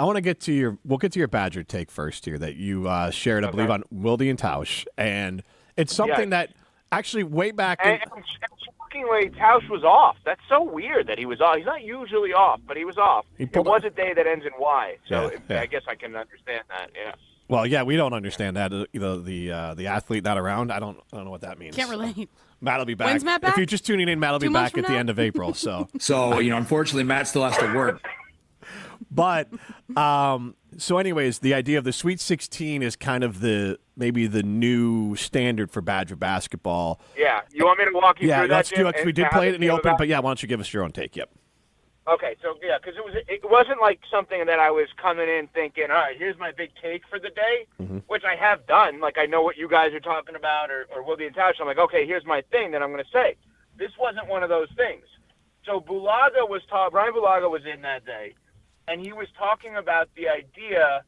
I want to get to we'll get to your Badger take first here that you shared, I believe, on Wilde and Tausch. And it's something that actually way back. And shockingly, Tausch was off. That's so weird that he was off. He's not usually off, but he was off. It was a day that ends in Y. So I guess I can understand that, yeah. Well, yeah, we don't understand that. The athlete not around, I don't know what that means. Can't relate. Matt will be back. When's Matt back? If you're just tuning in, Matt will be back at the end of April. So, unfortunately, Matt still has to work. But, so anyways, the idea of the Sweet 16 is kind of maybe the new standard for Badger basketball. Yeah. You want me to walk you through that? Yeah, let's do it because we did play it in the open. But, yeah, why don't you give us your own take? Yep. Okay, so, yeah, because it wasn't like something that I was coming in thinking, all right, here's my big take for the day, which I have done. Like, I know what you guys are talking about or Wilde and Tausch. I'm like, okay, here's my thing that I'm going to say. This wasn't one of those things. So Brian Bulaga was in that day, and he was talking about the idea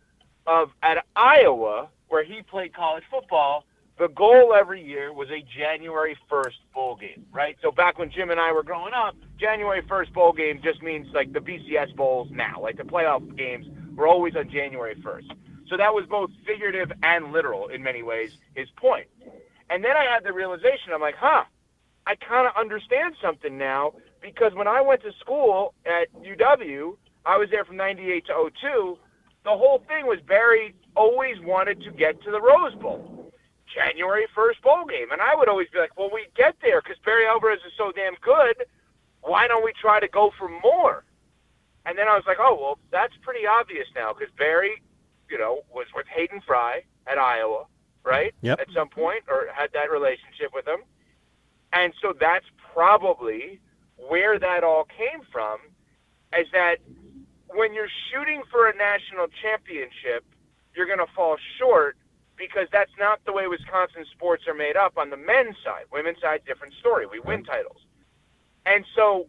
of at Iowa, where he played college football, the goal every year was a January 1st bowl game, right? So back when Jim and I were growing up, January 1st bowl game just means like the BCS bowls now. Like the playoff games were always on January 1st. So that was both figurative and literal in many ways, his point. And then I had the realization, I'm like, I kind of understand something now, because when I went to school at UW, I was there from 98 to 02, the whole thing was Barry always wanted to get to the Rose Bowl. January 1st bowl game. And I would always be like, well, we get there because Barry Alvarez is so damn good. Why don't we try to go for more? And then I was like, oh, well, that's pretty obvious now because Barry, was with Hayden Fry at Iowa, right? Yep. At some point, or had that relationship with him. And so that's probably where that all came from, is that when you're shooting for a national championship, you're going to fall short because that's not the way Wisconsin sports are made up on the men's side. Women's side, different story. We win titles. And so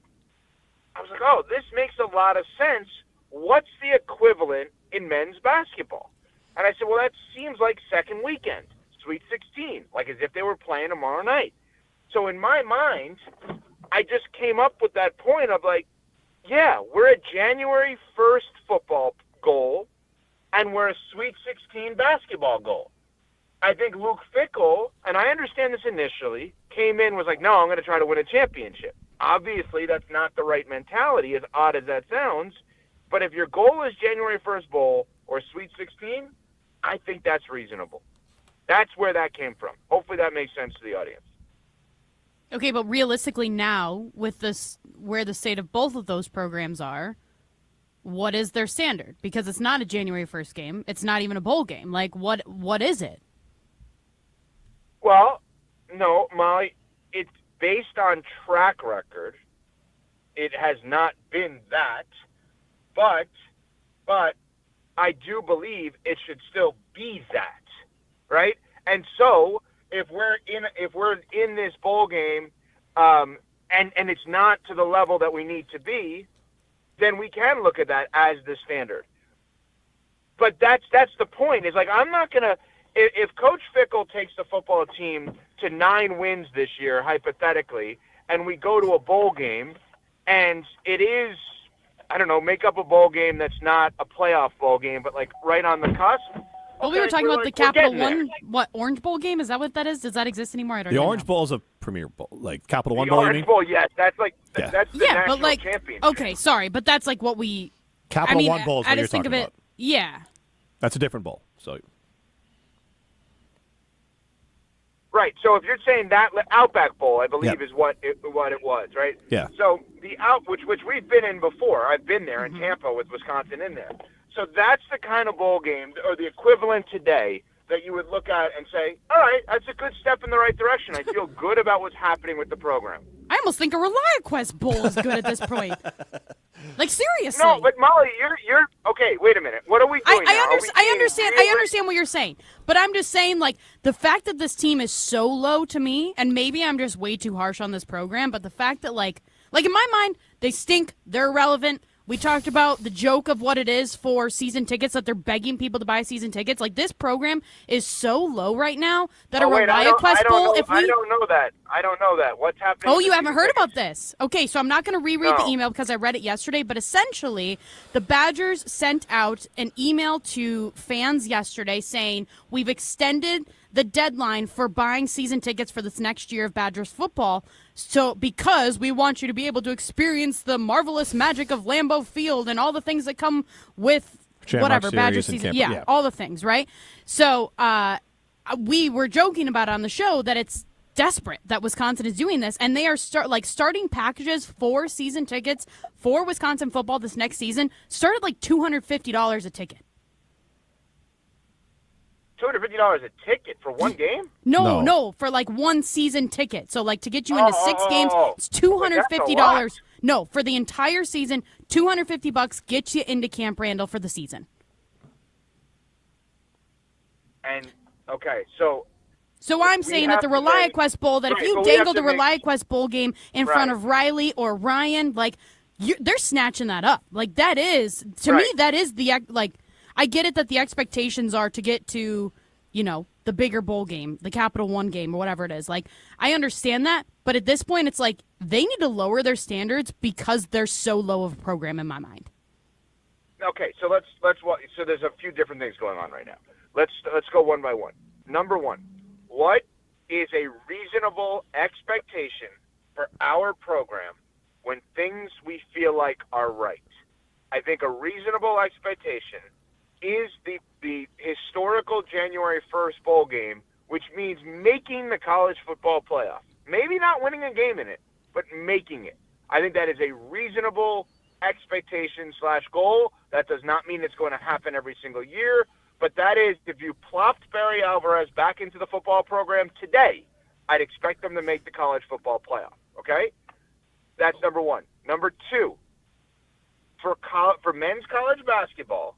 I was like, oh, this makes a lot of sense. What's the equivalent in men's basketball? And I said, well, that seems like second weekend, Sweet 16, like as if they were playing tomorrow night. So in my mind, I just came up with that point of like, yeah, we're a January 1st football goal, and we're a Sweet 16 basketball goal. I think Luke Fickell, and I understand this initially, came in, was like, no, I'm going to try to win a championship. Obviously, that's not the right mentality, as odd as that sounds. But if your goal is January 1st bowl or Sweet 16, I think that's reasonable. That's where that came from. Hopefully that makes sense to the audience. Okay, but realistically now, with this, where the state of both of those programs are, what is their standard? Because it's not a January 1st game. It's not even a bowl game. Like, what is it? Well, no, Molly, it's based on track record. It has not been that, but I do believe it should still be that, right? And so if we're in this bowl game, and it's not to the level that we need to be, then we can look at that as the standard. But that's the point. Is like, I'm not gonna. If Coach Fickell takes the football team to 9 wins this year, hypothetically, and we go to a bowl game, and it is, I don't know, make up a bowl game that's not a playoff bowl game, but like right on the cusp. Well, we were talking about the Capital One, Orange Bowl game? Is that what that is? Does that exist anymore? I don't know. The Orange Bowl is a premier bowl, like Capital One the Bowl. Orange you mean? Bowl, yes, that's like that's the national but like, championship. okay, sorry, but that's like what we. Capital One Bowl is what I you're just think talking of it. about. Yeah. That's a different bowl. So. Right. So if you're saying that Outback Bowl, I believe is what it was, right? Yeah. So the which we've been in before. I've been there in Tampa with Wisconsin in there. So that's the kind of bowl game, or the equivalent today, that you would look at and say, all right, that's a good step in the right direction. I feel good about what's happening with the program. I almost think a ReliaQuest Bowl is good at this point. Like, seriously. No, but Molly, you're okay. Wait a minute. What are we doing? I understand what you're saying, but I'm just saying, like, the fact that this team is so low to me, and maybe I'm just way too harsh on this program, but the fact that, like in my mind, they stink, they're irrelevant, We talked about the joke of what it is for season tickets, that they're begging people to buy season tickets. Like, this program is so low right now that a ReliaQuest Bowl, I don't know that. What's happening? Oh, you haven't heard about this? Okay, so I'm not going to reread the email because I read it yesterday, but essentially the Badgers sent out an email to fans yesterday saying, we've extended the deadline for buying season tickets for this next year of Badgers football, so because we want you to be able to experience the marvelous magic of Lambeau Field and all the things that come with whatever Badgers season. Yeah, all the things, right? So we were joking about it on the show that it's desperate that Wisconsin is doing this, and they are starting packages for season tickets for Wisconsin football this next season start at like $250 a ticket. $250 a ticket for one game? No, for like one season ticket. So like to get you into 6 games, it's $250. No, for the entire season, $250 gets you into Camp Randall for the season. And okay, so I'm saying that the ReliaQuest Bowl, that if you dangle the ReliaQuest Bowl game in front of Riley or Ryan, like they're snatching that up. Like that is me, that is the like. I get it that the expectations are to get to, the bigger bowl game, the Capital One game or whatever it is. Like, I understand that, but at this point, it's like they need to lower their standards because they're so low of a program in my mind. Okay, so let's so there's a few different things going on right now. Let's go one by one. Number one, what is a reasonable expectation for our program when things we feel like are right? I think a reasonable expectation is the historical January 1st bowl game, which means making the college football playoff. Maybe not winning a game in it, but making it. I think that is a reasonable expectation/goal. That does not mean it's going to happen every single year, but that is, if you plopped Barry Alvarez back into the football program today, I'd expect them to make the college football playoff, okay? That's number one. Number two, for men's college basketball,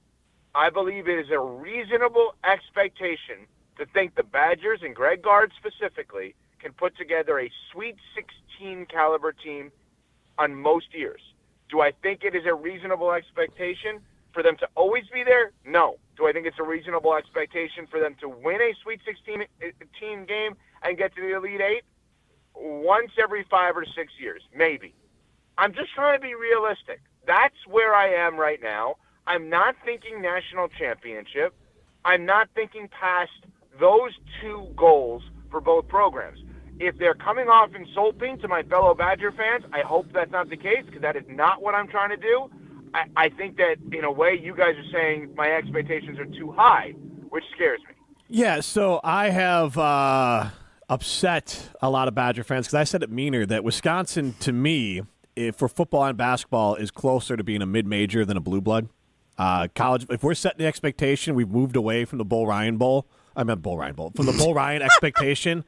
I believe it is a reasonable expectation to think the Badgers, and Greg Gard specifically, can put together a Sweet 16 caliber team on most years. Do I think it is a reasonable expectation for them to always be there? No. Do I think it's a reasonable expectation for them to win a Sweet 16 team game and get to the Elite Eight? Once every 5 or 6 years, maybe. I'm just trying to be realistic. That's where I am right now. I'm not thinking national championship. I'm not thinking past those two goals for both programs. If they're coming off insulting to my fellow Badger fans, I hope that's not the case, because that is not what I'm trying to do. I think that, in a way, you guys are saying my expectations are too high, which scares me. Yeah, so I have upset a lot of Badger fans because I said it meaner, that Wisconsin, to me, for football and basketball, is closer to being a mid-major than a blue blood. College, if we're setting the expectation, we've moved away from the Bull Ryan Bowl. I meant Bull Ryan Bowl. From the Bull Ryan expectation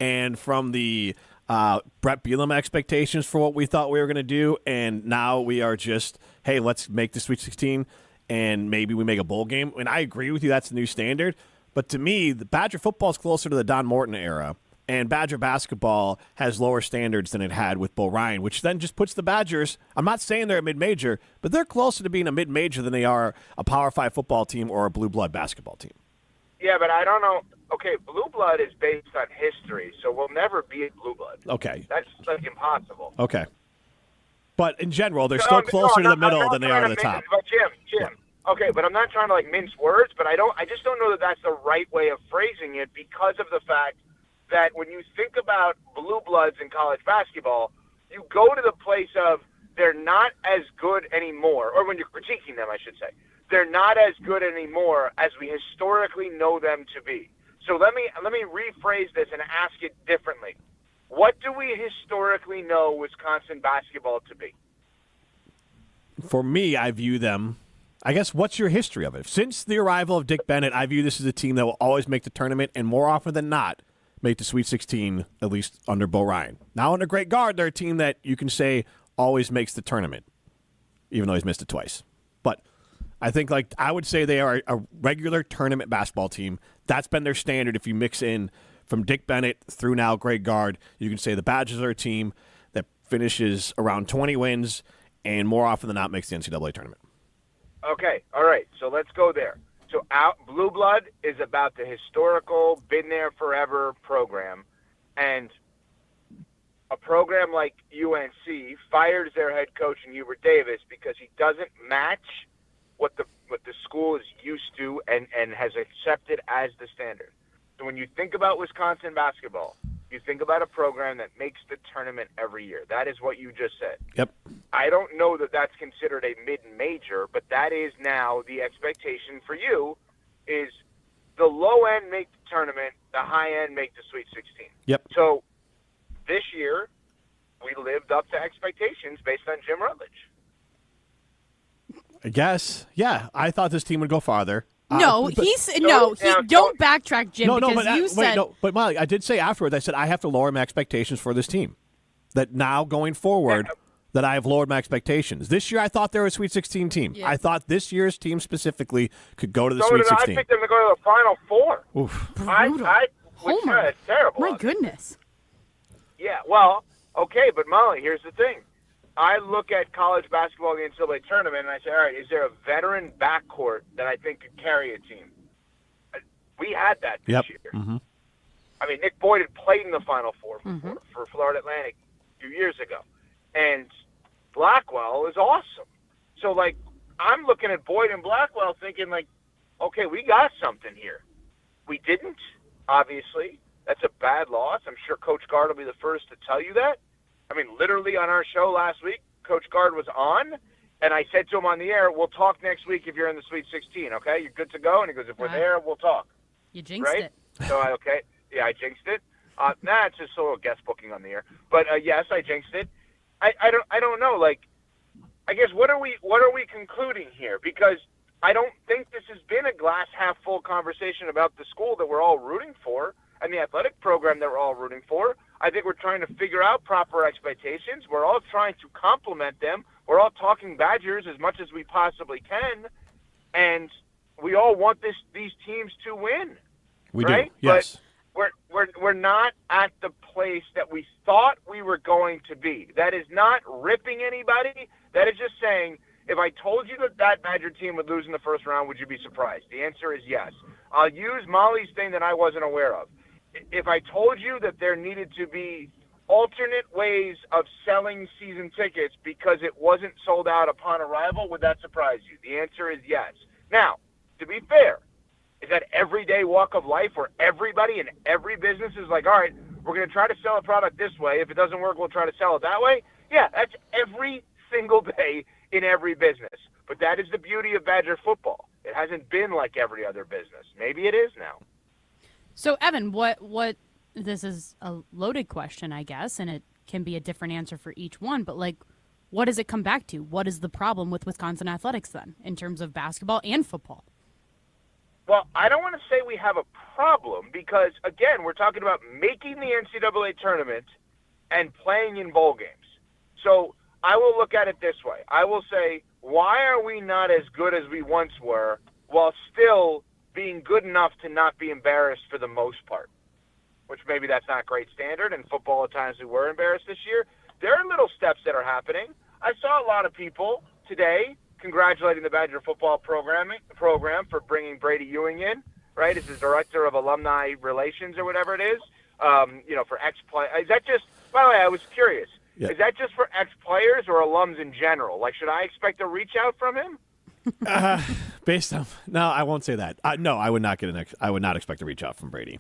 and from the Brett Bielema expectations for what we thought we were going to do. And now we are just, hey, let's make the Sweet 16 and maybe we make a bowl game. And I agree with you, that's the new standard. But to me, the Badger football is closer to the Don Morton era. And Badger basketball has lower standards than it had with Bo Ryan, which then just puts the Badgers, I'm not saying they're a mid-major, but they're closer to being a mid-major than they are a Power 5 football team or a blue blood basketball team. Yeah, but I don't know. Okay, blue blood is based on history, so we'll never be a blue blood. Okay. That's like impossible. Okay. But in general, they're still closer to the middle than they are to the top. But Jim, okay, but I'm not trying to mince words, but I just don't know that that's the right way of phrasing it, because of the fact that when you think about blue bloods in college basketball, you go to the place of they're not as good anymore, or when you're critiquing them, I should say, they're not as good anymore as we historically know them to be. So let me rephrase this and ask it differently. What do we historically know Wisconsin basketball to be? For me, I view them, I guess, what's your history of it? Since the arrival of Dick Bennett, I view this as a team that will always make the tournament, and more often than not, make the Sweet 16, at least under Bo Ryan. Now, under Greg Gard, they're a team that you can say always makes the tournament, even though he's missed it twice. But I think, I would say they are a regular tournament basketball team. That's been their standard. If you mix in from Dick Bennett through now Greg Gard, you can say the Badgers are a team that finishes around 20 wins and more often than not makes the NCAA tournament. Okay, all right, so let's go there. So Blue Blood is about the historical, been there forever program, and a program like UNC fires their head coach in Hubert Davis because he doesn't match what the school is used to and has accepted as the standard. So when you think about Wisconsin basketball, you think about a program that makes the tournament every year. That is what you just said. Yep. I don't know that that's considered a mid-major, but that is now the expectation for you is the low end make the tournament, the high end make the Sweet 16. Yep. So this year, we lived up to expectations based on Jim Rutledge. I guess. Yeah, I thought this team would go farther. Don't backtrack, Jim, but Molly, I did say afterwards, I said I have to lower my expectations for this team. That now going forward, that I have lowered my expectations. This year I thought they were a Sweet 16 team. Yeah. I thought this year's team specifically could go to the Sweet 16. I picked them to go to the Final Four. Oof. Homer. It's terrible. My goodness. Yeah, well, okay, but Molly, here's the thing. I look at college basketball in the NCAA tournament, and I say, all right, is there a veteran backcourt that I think could carry a team? We had that this year. Mm-hmm. I mean, Nick Boyd had played in the Final Four for Florida Atlantic a few years ago. And Blackwell is awesome. So, like, I'm looking at Boyd and Blackwell thinking, like, okay, we got something here. We didn't, obviously. That's a bad loss. I'm sure Coach Gard will be the first to tell you that. I mean, literally on our show last week, Coach Gard was on, and I said to him on the air, we'll talk next week if you're in the Sweet 16, okay? You're good to go? And he goes, if we're there, we'll talk. You jinxed it. So, okay. Yeah, I jinxed it. It's just a little guest booking on the air. But, yes, I jinxed it. I don't know. Like, I guess what are we concluding here? Because I don't think this has been a glass half full conversation about the school that we're all rooting for and the athletic program that we're all rooting for. I think we're trying to figure out proper expectations. We're all trying to compliment them. We're all talking Badgers as much as we possibly can, and we all want these teams to win. We right? do. Yes. But we're not at the place that we thought we were going to be. That is not ripping anybody. That is just saying, if I told you that Badger team would lose in the first round, would you be surprised? The answer is yes. I'll use Molly's thing that I wasn't aware of. If I told you that there needed to be alternate ways of selling season tickets because it wasn't sold out upon arrival, would that surprise you? The answer is yes. Now, to be fair, is that everyday walk of life where everybody in every business is like, all right, we're going to try to sell a product this way. If it doesn't work, we'll try to sell it that way? Yeah, that's every single day in every business. But that is the beauty of Badger football. It hasn't been like every other business. Maybe it is now. So, Evan, what this is a loaded question, I guess, and it can be a different answer for each one, but, like, what does it come back to? What is the problem with Wisconsin athletics, then, in terms of basketball and football? Well, I don't want to say we have a problem because, again, we're talking about making the NCAA tournament and playing in bowl games. So I will look at it this way. I will say, why are we not as good as we once were while still being good enough to not be embarrassed for the most part? Which maybe that's not great standard. In football, at times we were embarrassed this year. There are little steps that are happening. I saw a lot of people today congratulating the Badger football program for bringing Brady Ewing in, right, as the director of alumni relations or whatever it is, for ex-play. Is that just, by the way, I was curious. Yeah. Is that just for ex-players or alums in general? Like, should I expect a reach out from him? Based on no, I won't say that. No, I would not I would not expect a reach out from Brady.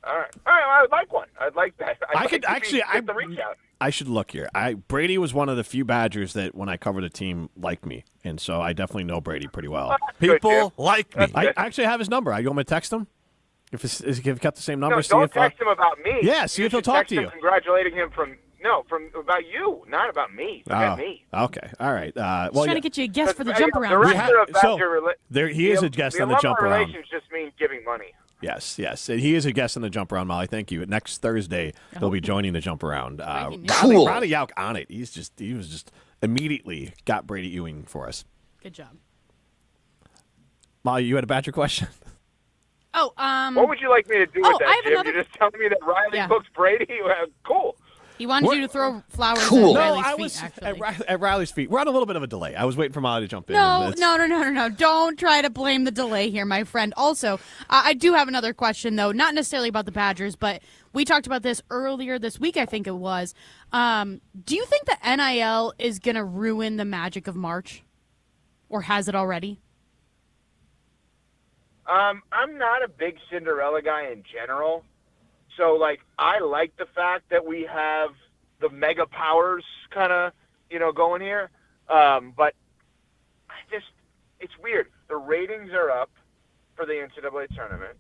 All right. Well, I would like one. I'd like that. I could actually. Get the reach out. I should look here. Brady was one of the few Badgers that, when I covered the team, liked me, and so I definitely know Brady pretty well. People like me. I actually have his number. You want me to text him? If you've kept the same number, no, don't text him about me. Yeah, see if he'll talk to you. Congratulating him from about you, not about me. Forget me. Okay, all right. Trying to get you a guest for the jump around. He is a guest on the jump around. Relations just means giving money. Yes, and he is a guest on the jump around, Molly. Thank you. Next Thursday, he'll be joining the jump around. Cool. Ronnie Yauk on it. He was just immediately got Brady Ewing for us. Good job. Molly, you had a Badger question? What would you like me to do with that, I have Jim? You're just telling me that Riley books Brady? Cool. He wanted you to throw flowers Cool. at No, Riley's I feet, was actually. at Riley's feet. We're on a little bit of a delay. I was waiting for Molly to jump in. No. It's- Don't try to blame the delay here, my friend. Also, I do have another question, though, not necessarily about the Badgers, but we talked about this earlier this week, I think it was. Do you think the NIL is going to ruin the magic of March? Or has it already? I'm not a big Cinderella guy in general. So, like, I like the fact that we have the mega powers kind of, going here. But it's weird. The ratings are up for the NCAA tournament.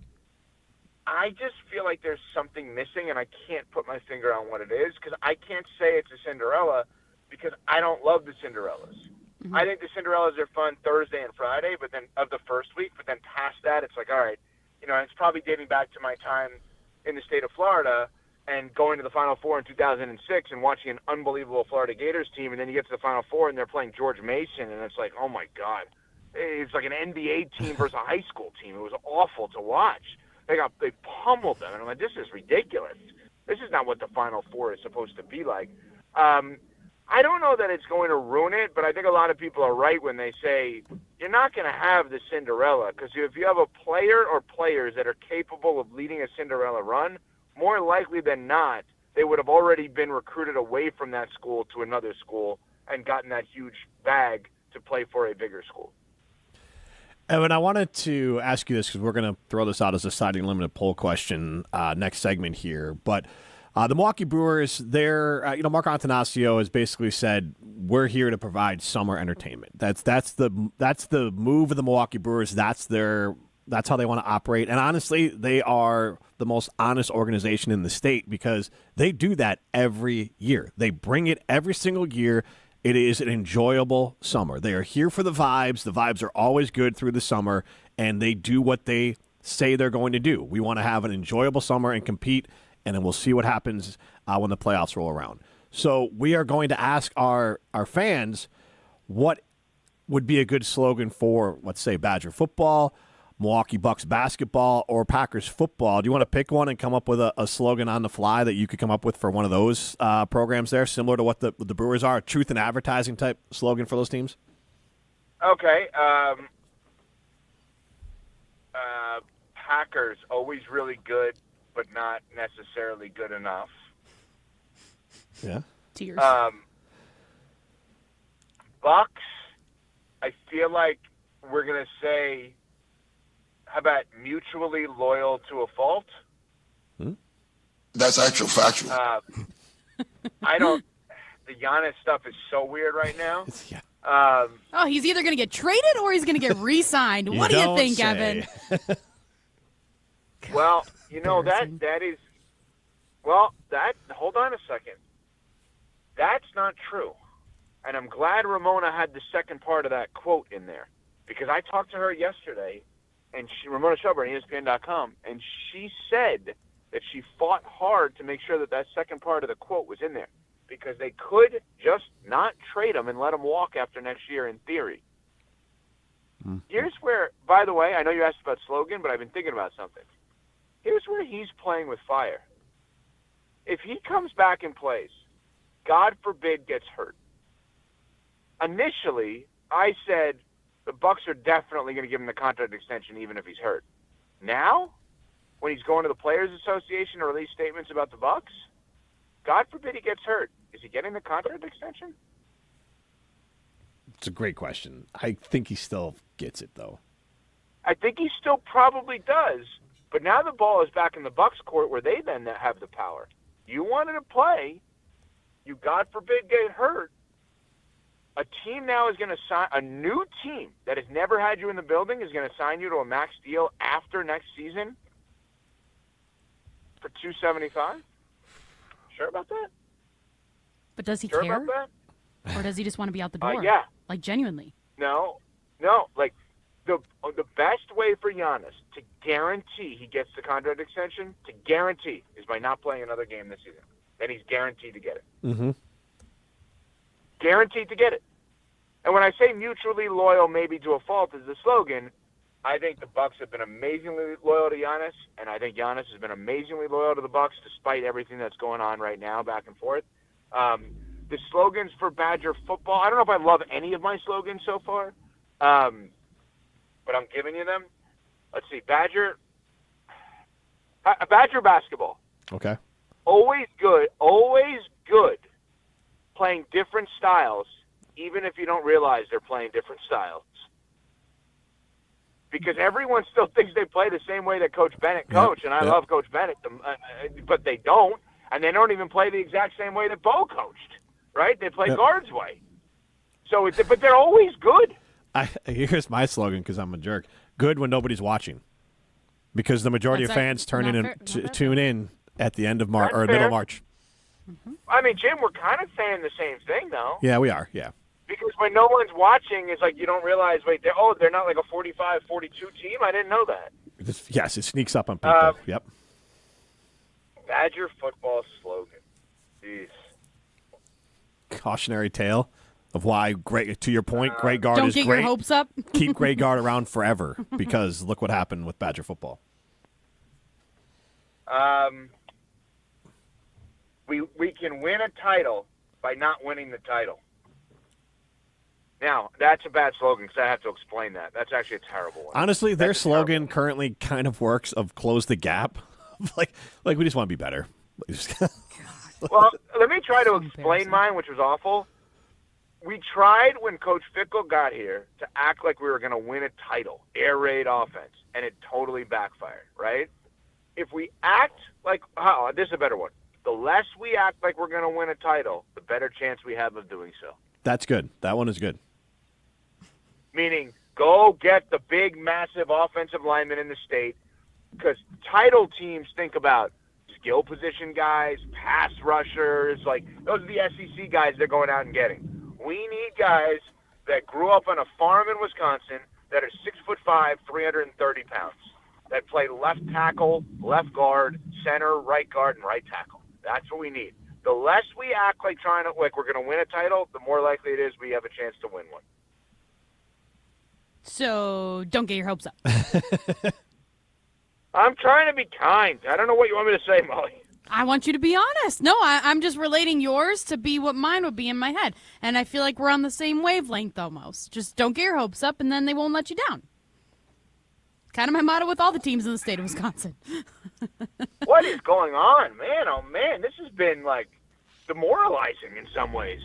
I just feel like there's something missing, and I can't put my finger on what it is because I can't say it's a Cinderella because I don't love the Cinderellas. Mm-hmm. I think the Cinderellas are fun Thursday and Friday, but then of the first week. But then past that, it's like, all right, it's probably dating back to my time in the state of Florida and going to the Final Four in 2006 and watching an unbelievable Florida Gators team, and then you get to the Final Four and they're playing George Mason, and it's like, oh my God, it's like an NBA team versus a high school team. It was awful to watch. They pummeled them, and I'm like, this is ridiculous. This is not what the Final Four is supposed to be like. I don't know that it's going to ruin it, but I think a lot of people are right when they say you're not going to have the Cinderella because if you have a player or players that are capable of leading a Cinderella run, more likely than not, they would have already been recruited away from that school to another school and gotten that huge bag to play for a bigger school. Evan, I wanted to ask you this because we're going to throw this out as a Siding Limited poll question next segment here. But the Milwaukee Brewers, Mark Antanasio has basically said we're here to provide summer entertainment. That's the move of the Milwaukee Brewers. That's how they want to operate. And honestly, they are the most honest organization in the state because they do that every year. They bring it every single year. It is an enjoyable summer. They are here for the vibes. The vibes are always good through the summer, and they do what they say they're going to do. We want to have an enjoyable summer and compete, and then we'll see what happens when the playoffs roll around. So we are going to ask our fans what would be a good slogan for, let's say, Badger football, Milwaukee Bucks basketball, or Packers football. Do you want to pick one and come up with a slogan on the fly that you could come up with for one of those programs there, similar to what the Brewers are, a truth in advertising type slogan for those teams? Okay. Packers, always really good, but not necessarily good enough. Yeah. Tears. Bucks, I feel like we're going to say, how about mutually loyal to a fault? That's actual factual. The Giannis stuff is so weird right now. Yeah. He's either going to get traded or he's going to get re-signed. What do you think, Evan? Well, hold on a second. That's not true. And I'm glad Ramona had the second part of that quote in there because I talked to her yesterday, and Ramona Shelburne, ESPN.com, and she said that she fought hard to make sure that second part of the quote was in there because they could just not trade him and let him walk after next year in theory. Mm-hmm. Here's where, by the way, I know you asked about slogan, but I've been thinking about something. Here's where he's playing with fire. If he comes back and plays, God forbid gets hurt. Initially, I said the Bucks are definitely going to give him the contract extension even if he's hurt. Now, when he's going to the Players Association to release statements about the Bucks, God forbid he gets hurt. Is he getting the contract extension? It's a great question. I think he still gets it, though. I think he still probably does. But now the ball is back in the Bucks' court where they then have the power. You wanted to play. You, God forbid, get hurt. A team now is going to sign, a new team that has never had you in the building is going to sign you to a max deal after next season for $275. Sure about that? But does he care care? About that? Or does he just want to be out the door? Yeah. Like, genuinely? No. Like, the best way for Giannis to guarantee he gets the contract extension, to guarantee, is by not playing another game this season. Then he's guaranteed to get it. Mm-hmm. Guaranteed to get it. And when I say mutually loyal maybe to a fault is the slogan, I think the Bucks have been amazingly loyal to Giannis, and I think Giannis has been amazingly loyal to the Bucks despite everything that's going on right now, back and forth. The slogans for Badger football, I don't know if I love any of my slogans so far, but I'm giving you them. Let's see, Badger basketball. Okay. Always good, playing different styles, even if you don't realize they're playing different styles. Because everyone still thinks they play the same way that Coach Bennett coached, and I love Coach Bennett, but they don't, and they don't even play the exact same way that Bo coached, right? They play Gard's way. So, but they're always good. Here's my slogan, because I'm a jerk. Good when nobody's watching. Because the majority of fans tune in at the end of March or middle of March. Mm-hmm. I mean, Jim, we're kind of saying the same thing, though. Yeah, we are, yeah. Because when no one's watching, it's like you don't realize, they're not like a 45-42 team? I didn't know that. Yes, it sneaks up on people. Yep. Badger football slogan. Jeez. Cautionary tale of why, to your point, Greg Gard don't is get great. Your hopes up. Keep Greg Gard around forever because look what happened with Badger football. We can win a title by not winning the title. Now, that's a bad slogan because I have to explain that. That's actually a terrible one. Honestly, their slogan currently kind of works of close the gap. like we just want to be better. Well, let me try to explain mine, which was awful. We tried when Coach Fickell got here to act like we were going to win a title, air raid offense, and it totally backfired, right? If we act like this is a better one. The less we act like we're going to win a title, the better chance we have of doing so. That's good. That one is good. Meaning, go get the big, massive offensive linemen in the state, because title teams think about skill position guys, pass rushers, like those are the SEC guys they're going out and getting. We need guys that grew up on a farm in Wisconsin that are 6'5", 330 pounds, that play left tackle, left guard, center, right guard, and right tackle. That's what we need. The less we act like we're going to win a title, the more likely it is we have a chance to win one. So don't get your hopes up. I'm trying to be kind. I don't know what you want me to say, Molly. I want you to be honest. No, I'm just relating yours to be what mine would be in my head. And I feel like we're on the same wavelength almost. Just don't get your hopes up, and then they won't let you down. Kind of my motto with all the teams in the state of Wisconsin. What is going on, man? Oh, man, this has been, demoralizing in some ways.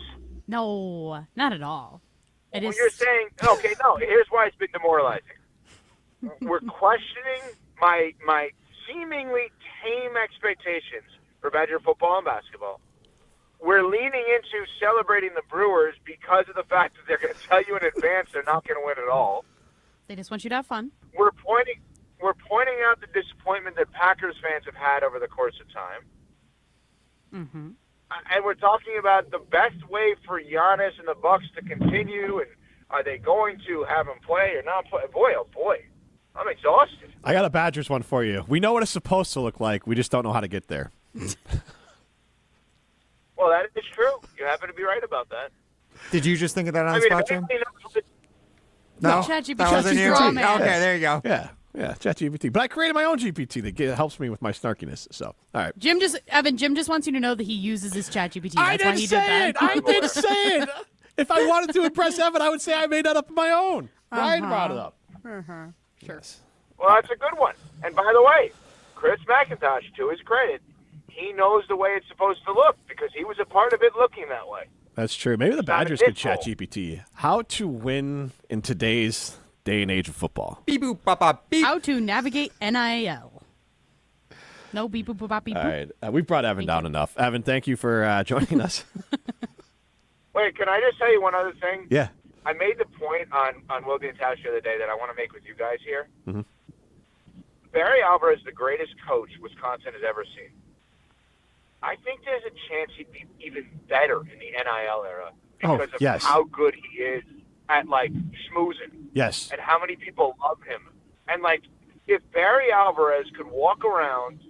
No, not at all. You're saying, okay, no, here's why it's been demoralizing. We're questioning my seemingly tame expectations for Badger football and basketball. We're leaning into celebrating the Brewers because of the fact that they're going to tell you in advance they're not going to win at all. They just want you to have fun. We're pointing out the disappointment that Packers fans have had over the course of time. Mm-hmm. And we're talking about the best way for Giannis and the Bucks to continue, and are they going to have him play or not play? Boy, oh boy, I'm exhausted. I got a Badgers one for you. We know what it's supposed to look like. We just don't know how to get there. Well, that is true. You happen to be right about that. Did you just think of that on the spot, Jim? No. ChatGPT. That wasn't you? Straw man. Okay, there you go. Yeah, ChatGPT. But I created my own GPT that helps me with my snarkiness. So, all right. Jim just wants you to know that he uses his ChatGPT. That's why he did that. I did say it. If I wanted to impress Evan, I would say I made that up on my own. Ryan brought it up. Sure. Yes. Well, that's a good one. And by the way, Chris McIntosh, to his credit, he knows the way it's supposed to look because he was a part of it looking that way. That's true. Maybe the Badgers could chat GPT. How to win in today's day and age of football. Beep boop bop bop beep. How to navigate NIL. No beep boop bop beep boop. All right. We've brought Evan down enough. Evan, thank you for joining us. Wait, can I just tell you one other thing? Yeah. I made the point on Will the Tausch the other day that I want to make with you guys here. Mm-hmm. Barry Alvarez is the greatest coach Wisconsin has ever seen. I think there's a chance he'd be even better in the NIL era because of how good he is at, schmoozing. Yes. And how many people love him. And, if Barry Alvarez could walk around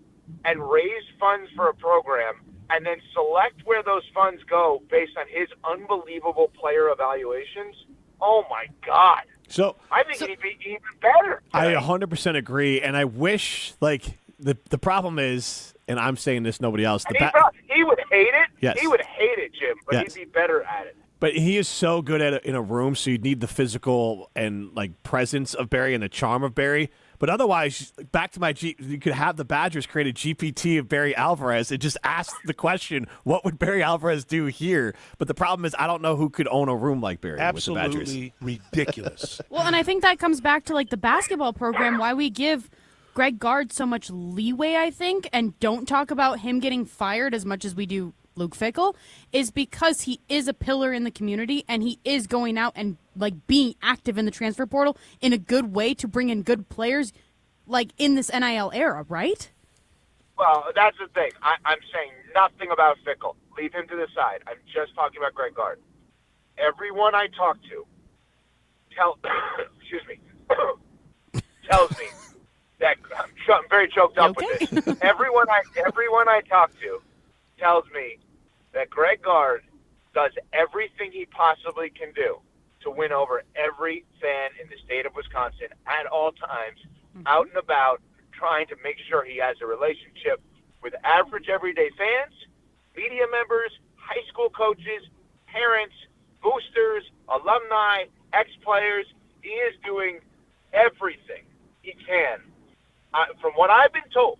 and raise funds for a program and then select where those funds go based on his unbelievable player evaluations, oh, my God. So I think he'd be even better. I 100% agree, and I wish, like, the problem is, and I'm saying this, nobody else. He would hate it. Yes. He would hate it, Jim, but Yes. he'd be better at it. But he is so good at it in a room, so you'd need the physical and like presence of Barry and the charm of Barry. But otherwise, back to you could have the Badgers create a GPT of Barry Alvarez and just ask the question, what would Barry Alvarez do here? But the problem is, I don't know who could own a room like Barry with the Badgers. Absolutely ridiculous. Well, and I think that comes back to like the basketball program, why we give Greg Gard so much leeway, I think, and don't talk about him getting fired as much as we do Luke Fickell, is because he is a pillar in the community and he is going out and like being active in the transfer portal in a good way to bring in good players like in this NIL era, right? Well, that's the thing. I'm saying nothing about Fickell. Leave him to the side. I'm just talking about Greg Gard. Everyone I talk to excuse me, tells me that I'm very choked up with this. Everyone I talk to tells me that Greg Gard does everything he possibly can do to win over every fan in the state of Wisconsin at all times, out and about, trying to make sure he has a relationship with average everyday fans, media members, high school coaches, parents, boosters, alumni, ex-players. He is doing everything he can, from what I've been told,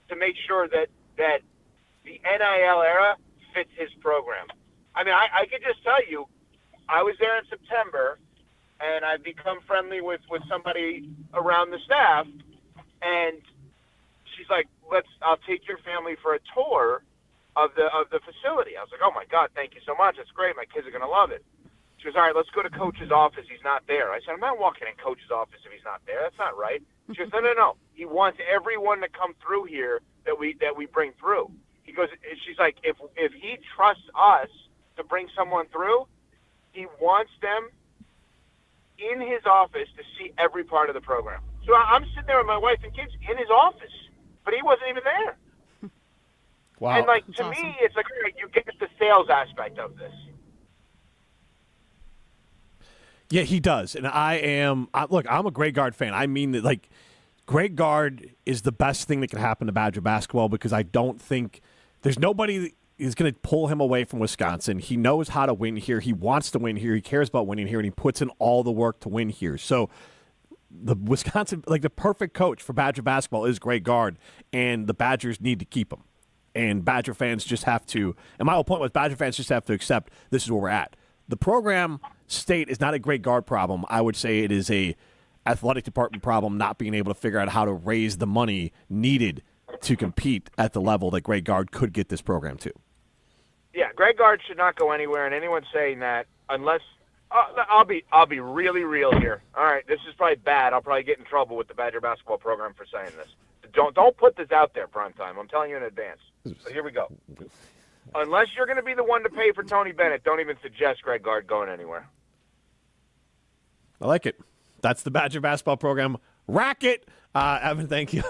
to make sure that the NIL era fits his program. I mean, I could just tell you, I was there in September, and I've become friendly with somebody around the staff, and she's like, I'll take your family for a tour of the facility. I was like, oh my God, thank you so much. That's great. My kids are going to love it. She goes, all right, let's go to Coach's office. He's not there. I said, I'm not walking in Coach's office if he's not there. That's not right. She goes, no. He wants everyone to come through here that we bring through. He goes, she's like, if he trusts us to bring someone through, he wants them in his office to see every part of the program. So I'm sitting there with my wife and kids in his office, but he wasn't even there. Wow. And like That's to awesome. me, it's like, all right, you get the sales aspect of this. Yeah, he does. And I'm a Greg Gard fan. I mean that, like, Greg Gard is the best thing that can happen to Badger basketball because I don't think there's nobody that is going to pull him away from Wisconsin. He knows how to win here. He wants to win here. He cares about winning here, and he puts in all the work to win here. So the Wisconsin, like the perfect coach for Badger basketball is Greg Gard, and the Badgers need to keep him. And Badger fans just have to, and my whole point was Badger fans just have to accept this is where we're at. The program state is not a Greg Gard problem. I would say it is a athletic department problem, not being able to figure out how to raise the money needed to compete at the level that Greg Gard could get this program to. Yeah, Greg Gard should not go anywhere, and anyone saying that, unless I'll be really real here. All right, this is probably bad. I'll probably get in trouble with the Badger basketball program for saying this. Don't put this out there, Primetime. I'm telling you in advance. So here we go. Unless you're going to be the one to pay for Tony Bennett, don't even suggest Greg Gard going anywhere. I like it. That's the Badger basketball program. Racket. Evan, thank you.